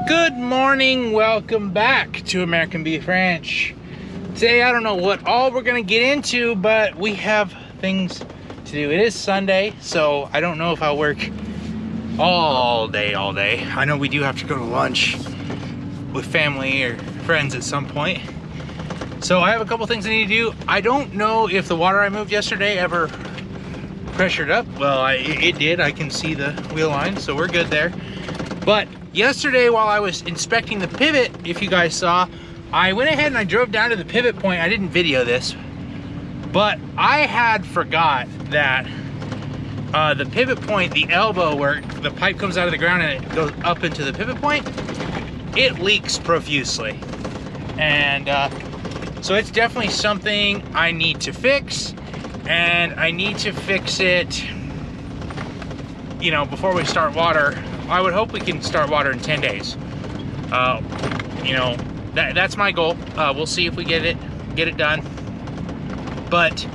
Good morning, welcome back to American Beef Ranch. Today I don't know what all we're gonna get into, but we have things to do. It is Sunday, so I don't know if I'll work all day. I know we do have to go to lunch with family or friends at some point. So I have a couple things I need to do. I don't know if the water I moved yesterday ever pressured up. Well, it did. I can see the wheel line, so we're good there. But yesterday, while I was inspecting the pivot, if you guys saw, I went ahead and I drove down to the pivot point. I didn't video this, but I had forgot that the pivot point, the elbow where the pipe comes out of the ground and it goes up into the pivot point, it leaks profusely. And so it's definitely something I need to fix, and I need to fix it, you know, before we start water. I would hope we can start water in 10 days. You know, that's my goal. We'll see if we get it done. But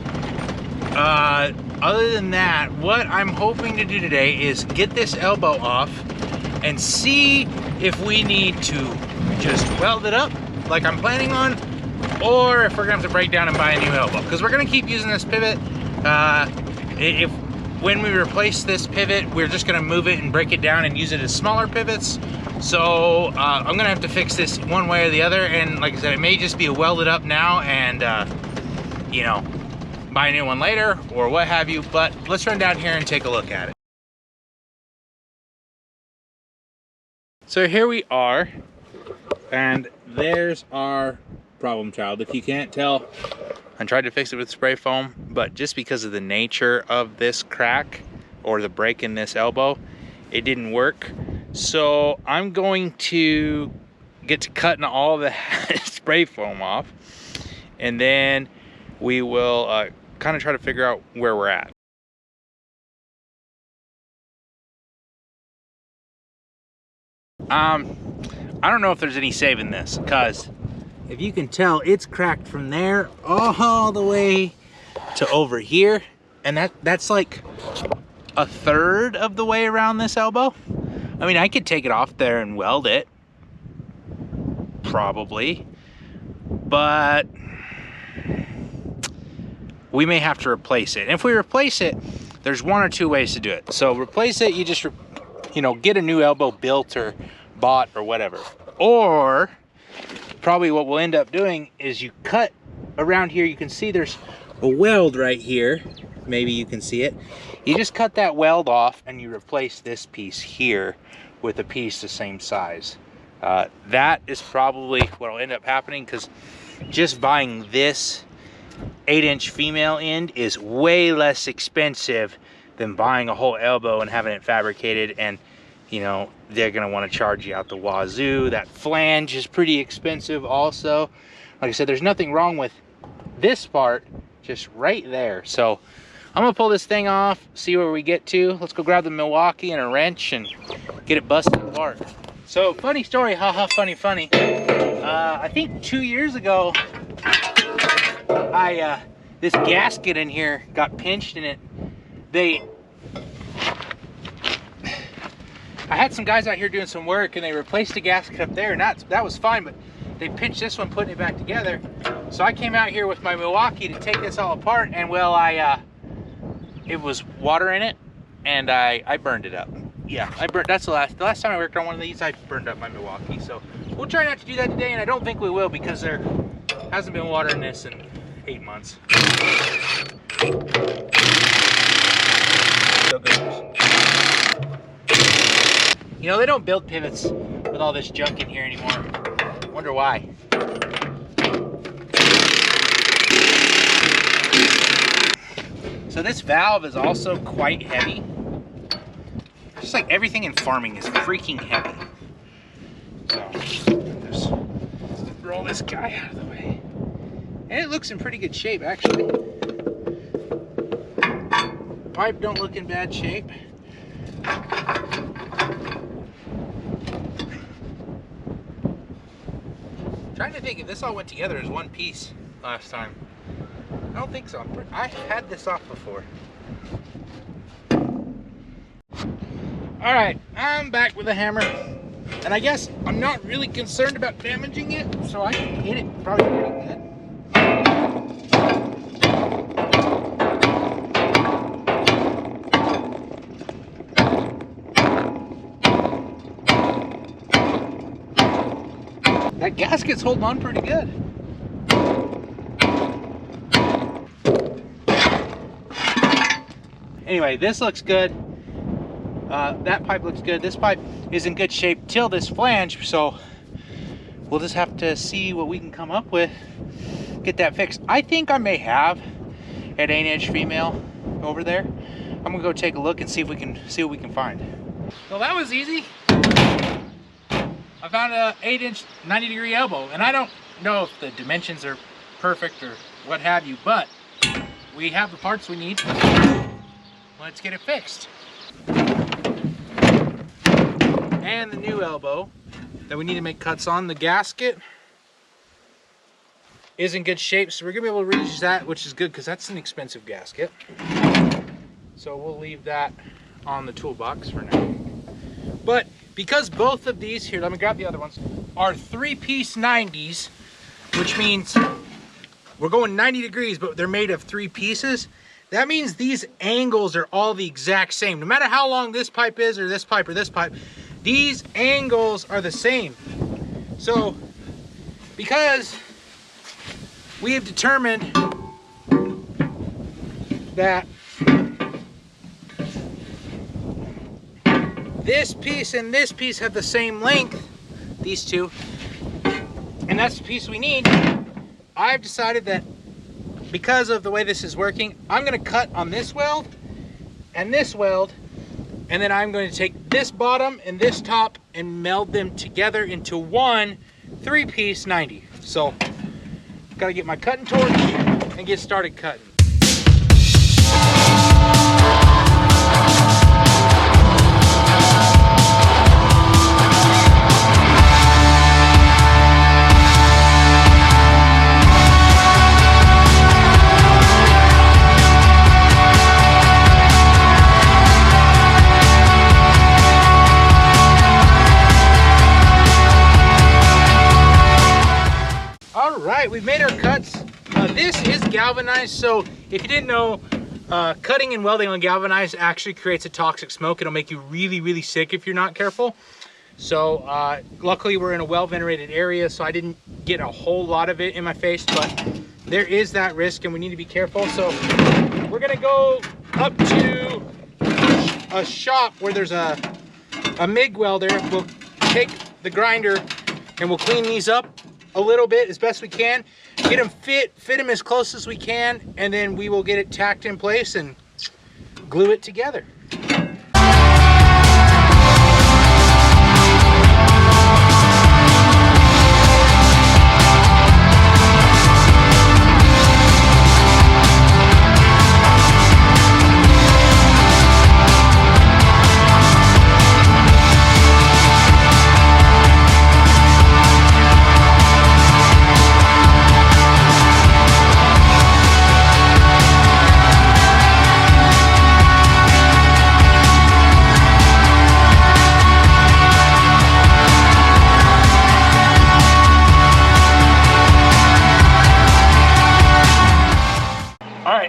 other than that, what I'm hoping to do today is get this elbow off and see if we need to just weld it up like I'm planning on, or if we're gonna have to break down and buy a new elbow, because we're gonna keep using this pivot. When we replace this pivot, we're just gonna move it and break it down and use it as smaller pivots. So I'm gonna have to fix this one way or the other. And like I said, it may just be a welded up now and you know, buy a new one later or what have you. But let's run down here and take a look at it. So here we are, and there's our problem child. If you can't tell, I tried to fix it with spray foam, but just because of the nature of this crack or the break in this elbow, it didn't work. So I'm going to get to cutting all the spray foam off, and then we will kind of try to figure out where we're at. I don't know if there's any saving this, because if you can tell, it's cracked from there all the way to over here, and that's like a third of the way around this elbow. I mean, I could take it off there and weld it, probably, but we may have to replace it. And if we replace it, there's one or two ways to do it. So replace it, you just, you know, get a new elbow built or bought or whatever. Or probably what we'll end up doing is you cut around here. You can see there's a weld right here. Maybe you can see it. You just cut that weld off and you replace this piece here with a piece the same size. That is probably what will end up happening, because just buying this 8-inch female end is way less expensive than buying a whole elbow and having it fabricated. And you know, they're gonna want to charge you out the wazoo. That flange is pretty expensive also. Like I said, there's nothing wrong with this part, just right there. So I'm gonna pull this thing off, see where we get to. Let's go grab the Milwaukee and a wrench and get it busted apart. So funny story, haha, funny. I think 2 years ago, this gasket in here got pinched in it. I had some guys out here doing some work, and they replaced the gasket up there, and that was fine, but they pinched this one, putting it back together. So I came out here with my Milwaukee to take this all apart, and well, it was water in it, and I burned it up. Yeah, that's the last time I worked on one of these, I burned up my Milwaukee. So we'll try not to do that today, and I don't think we will, because there hasn't been water in this in 8 months. So good. You know, they don't build pivots with all this junk in here anymore. Wonder why. So this valve is also quite heavy. Just like everything in farming is freaking heavy. So just roll this guy out of the way. And it looks in pretty good shape, actually. Pipe don't look in bad shape. Trying to think if this all went together as one piece last time. I don't think so. I've had this off before. All right, I'm back with a hammer. And I guess I'm not really concerned about damaging it, so I can hit it probably pretty good. That gasket's holding on pretty good. Anyway, this looks good. That pipe looks good. This pipe is in good shape till this flange, so we'll just have to see what we can come up with, get that fixed. I think I may have an 8-inch female over there. I'm gonna go take a look and see if we can see what we can find. Well, that was easy. I found a 8-inch 90-degree elbow, and I don't know if the dimensions are perfect or what have you, but we have the parts we need. Let's get it fixed. And the new elbow that we need to make cuts on, the gasket is in good shape, so we're gonna be able to reuse that, which is good because that's an expensive gasket. So we'll leave that on the toolbox for now. But because both of these, here, let me grab the other ones, are 3-piece 90s, which means we're going 90 degrees, but they're made of 3 pieces. That means these angles are all the exact same. No matter how long this pipe is, or this pipe, or this pipe, these angles are the same. So, because we have determined that this piece and this piece have the same length, these two, and that's the piece we need, I've decided that because of the way this is working, I'm gonna cut on this weld and this weld, and then I'm going to take this bottom and this top and meld them together into one 3-piece 90. So, gotta get my cutting torch and get started cutting. Alright, we've made our cuts. This is galvanized, so if you didn't know, cutting and welding on galvanized actually creates a toxic smoke. It'll make you really, really sick if you're not careful. So luckily we're in a well-ventilated area, so I didn't get a whole lot of it in my face, but there is that risk and we need to be careful. So we're gonna go up to a shop where there's a MIG welder. We'll take the grinder and we'll clean these up a little bit as best we can, get them fit them as close as we can, and then we will get it tacked in place and glue it together.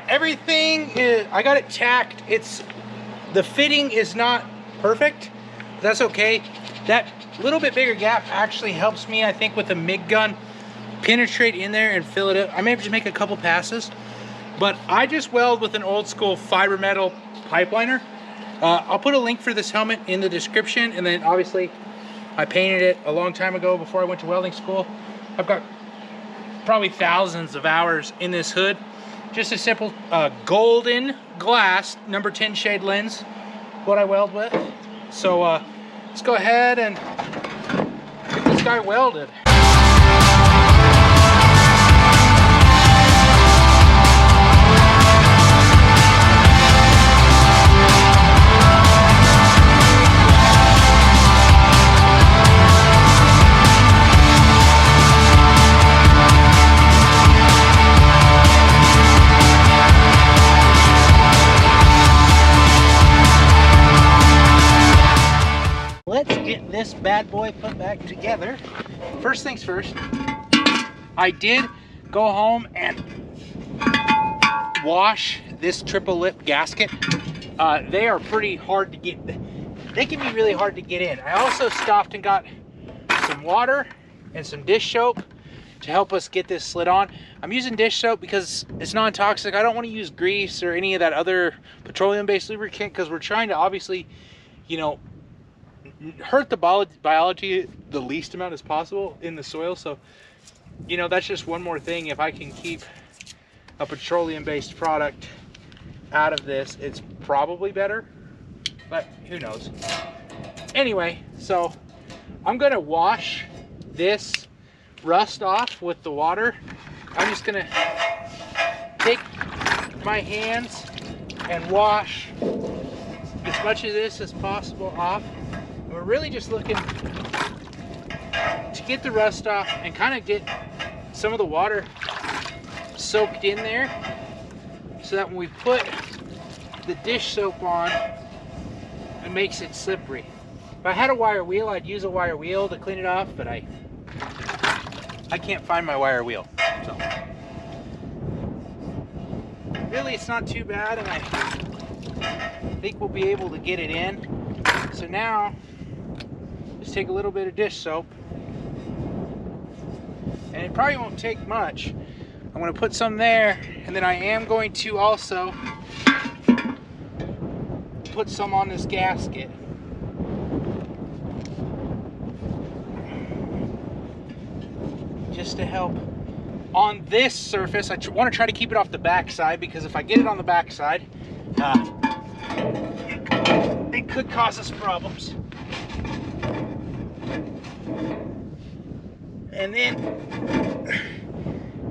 Everything is, I got it tacked. The fitting is not perfect. That's okay. That little bit bigger gap actually helps me, I think, with the MIG gun penetrate in there and fill it up. I may have to make a couple passes, but I just weld with an old school fiber metal pipe liner. I'll put a link for this helmet in the description, and then obviously I painted it a long time ago before I went to welding school. I've got probably thousands of hours in this hood. Just a simple golden glass number 10 shade lens, what I weld with. So let's go ahead and get this guy welded. Let's get this this bad boy put back together. First things first, I did go home and wash this triple lip gasket. They are pretty hard to get, they can be really hard to get in. I also stopped and got some water and some dish soap to help us get this slid on. I'm using dish soap because it's non-toxic. I don't want to use grease or any of that other petroleum-based lubricant because we're trying to obviously, you know, hurt the biology the least amount as possible in the soil. So, you know, that's just one more thing. If I can keep a petroleum-based product out of this, it's probably better, but who knows. Anyway, so I'm gonna wash this rust off with the water. I'm just gonna take my hands and wash as much of this as possible off. And we're really just looking to get the rust off and kind of get some of the water soaked in there so that when we put the dish soap on, it makes it slippery. If I had a wire wheel, I'd use a wire wheel to clean it off, but I can't find my wire wheel. So really it's not too bad, and I think we'll be able to get it in. So now just take a little bit of dish soap, and it probably won't take much. I'm going to put some there, and then I am going to also put some on this gasket. Just to help on this surface. I want to try to keep it off the back side, because if I get it on the back side, it could cause us problems. And then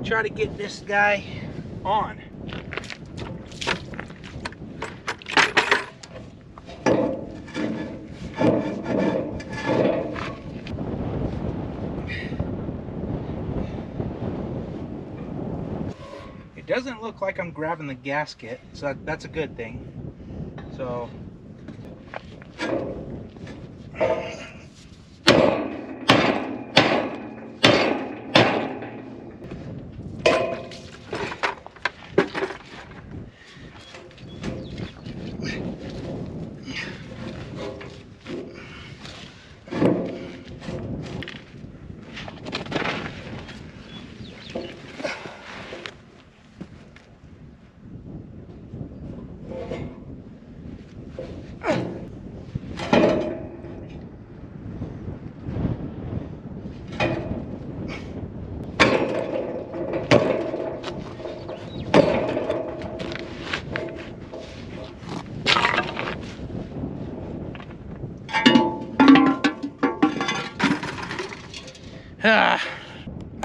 try to get this guy on. It doesn't look like I'm grabbing the gasket, so that's a good thing. So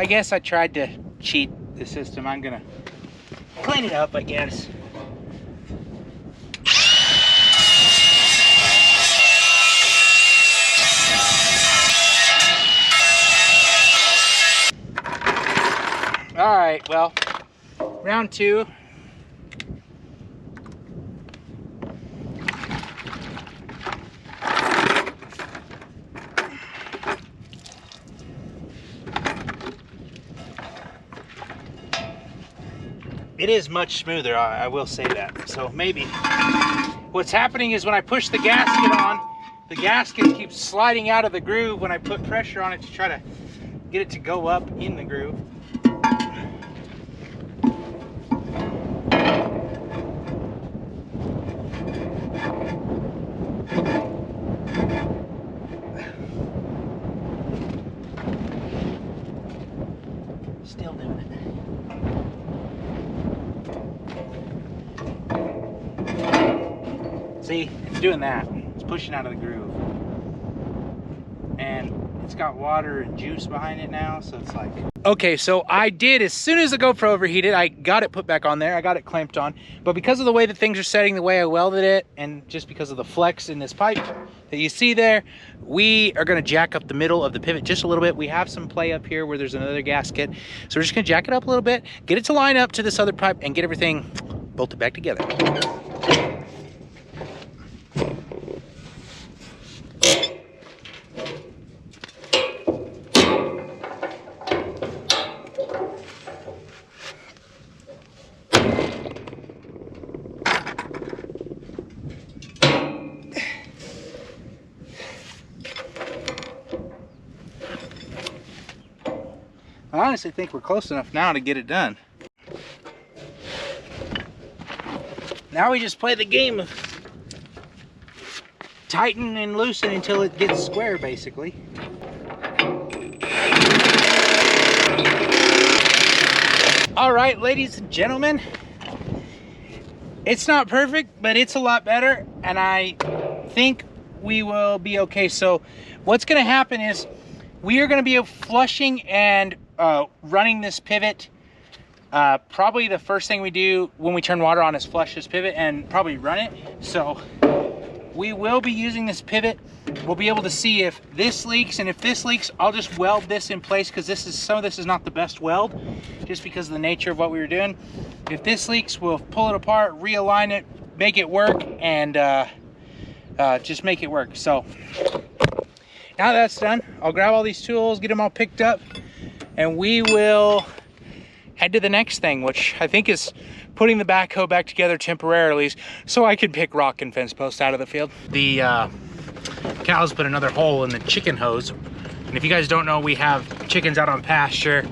I guess I tried to cheat the system. I'm gonna clean it up, I guess. All right, well, round two. It is much smoother, I will say that. So maybe what's happening is when I push the gasket on, the gasket keeps sliding out of the groove when I put pressure on it to try to get it to go up in the groove. Still doing it. See, it's doing that. It's pushing out of the groove. And it's got water and juice behind it now, so it's like... Okay, so I did, as soon as the GoPro overheated, I got it put back on there. I got it clamped on. But because of the way that things are setting, the way I welded it, and just because of the flex in this pipe that you see there, we are gonna jack up the middle of the pivot just a little bit. We have some play up here where there's another gasket. So we're just gonna jack it up a little bit, get it to line up to this other pipe, and get everything bolted back together. I honestly think we're close enough now to get it done. Now we just play the game of tighten and loosen until it gets square, basically. All right, ladies and gentlemen, it's not perfect, but it's a lot better, and I think we will be okay. So what's going to happen is we are going to be flushing and running this pivot. Probably the first thing we do when we turn water on is flush this pivot and probably run it. So we will be using this pivot. We'll be able to see if this leaks, and if this leaks, I'll just weld this in place, because some of this is not the best weld, just because of the nature of what we were doing. If this leaks, we'll pull it apart, realign it, make it work, and just make it work. So now that's done, I'll grab all these tools, get them all picked up, and we will head to the next thing, which I think is putting the backhoe back together temporarily so I can pick rock and fence posts out of the field. The cows put another hole in the chicken hose. And if you guys don't know, we have chickens out on pasture,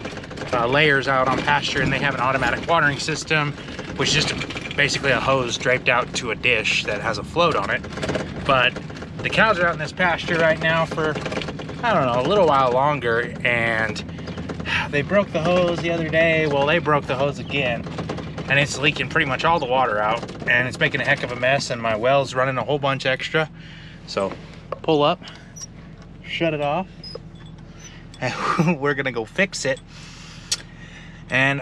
layers out on pasture, and they have an automatic watering system, which is just basically a hose draped out to a dish that has a float on it. But the cows are out in this pasture right now for, I don't know, a little while longer, and they broke the hose the other day. Well, they broke the hose again, and it's leaking pretty much all the water out, and it's making a heck of a mess, and my well's running a whole bunch extra. So pull up, shut it off, and we're gonna go fix it. And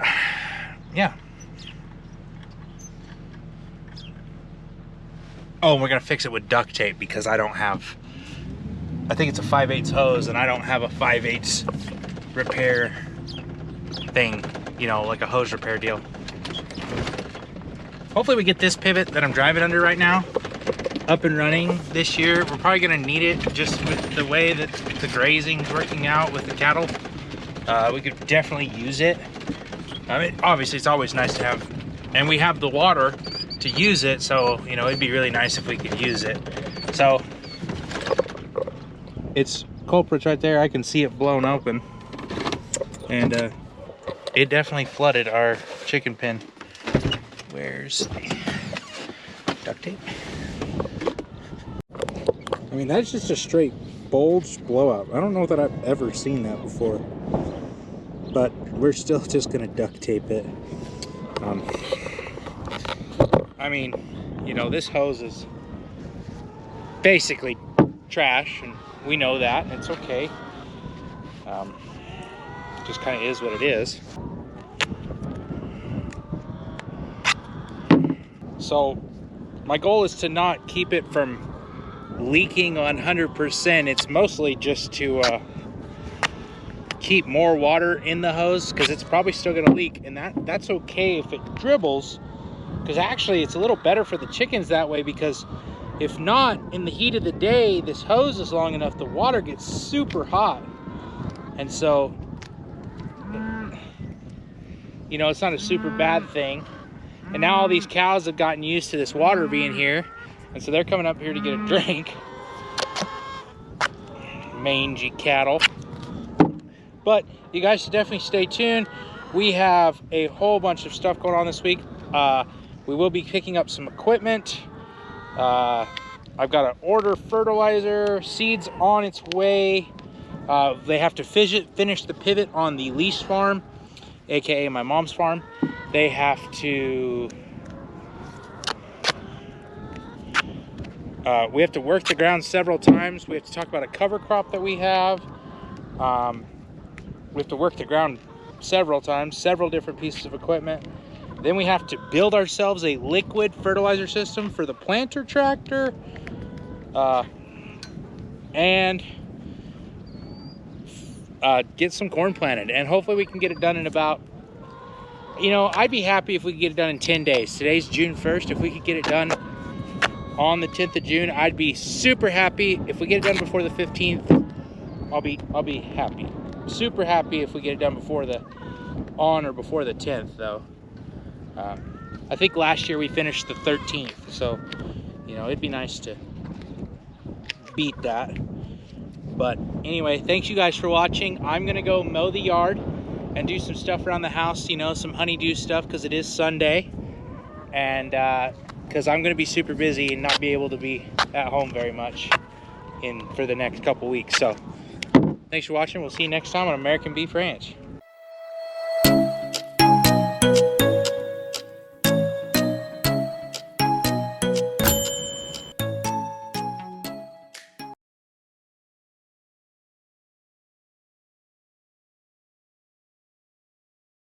yeah. Oh, and we're gonna fix it with duct tape, because I don't have, I think it's a 5/8 hose, and I don't have a 5/8 repair thing, you know, like a hose repair deal. Hopefully we get this pivot that I'm driving under right now up and running this year. We're probably gonna need it just with the way that the grazing's working out with the cattle. We could definitely use it. I mean, obviously it's always nice to have, and we have the water to use it, so, you know, it'd be really nice if we could use it. So it's culprits right there. I can see it blown open, and it definitely flooded our chicken pen. Where's the duct tape? I mean, that's just a straight bulge blowout. I don't know that I've ever seen that before, but we're still just gonna duct tape it. I mean, you know, this hose is basically trash, and we know that, and it's okay. Just kind of is what it is. So my goal is to not keep it from leaking 100%. It's mostly just to keep more water in the hose, because it's probably still going to leak, and that's okay if it dribbles, because actually it's a little better for the chickens that way, because if not, in the heat of the day, this hose is long enough, the water gets super hot, and so, you know, it's not a super bad thing. And now all these cows have gotten used to this water being here, and so they're coming up here to get a drink. Mangy cattle. But you guys should definitely stay tuned. We have a whole bunch of stuff going on this week. We will be picking up some equipment. I've got to order fertilizer, seeds on its way. They have to finish the pivot on the lease farm, aka my mom's farm. They have to, we have to work the ground several times. We have to talk about a cover crop that we have. We have to work the ground several times, several different pieces of equipment. Then we have to build ourselves a liquid fertilizer system for the planter tractor. And get some corn planted. And hopefully we can get it done in about, you know, I'd be happy if we could get it done in 10 days. Today's June 1st. If we could get it done on the 10th of June, I'd be super happy. If we get it done before the 15th, I'll be happy. Super happy if we get it done before the 10th, though. I think last year we finished the 13th, so, you know, it'd be nice to beat that. But anyway, thanks you guys for watching. I'm gonna go mow the yard, and do some stuff around the house, you know, some honeydew stuff, because it is Sunday, and because I'm going to be super busy and not be able to be at home very much for the next couple weeks. So thanks for watching. We'll see you next time on American Beef Ranch.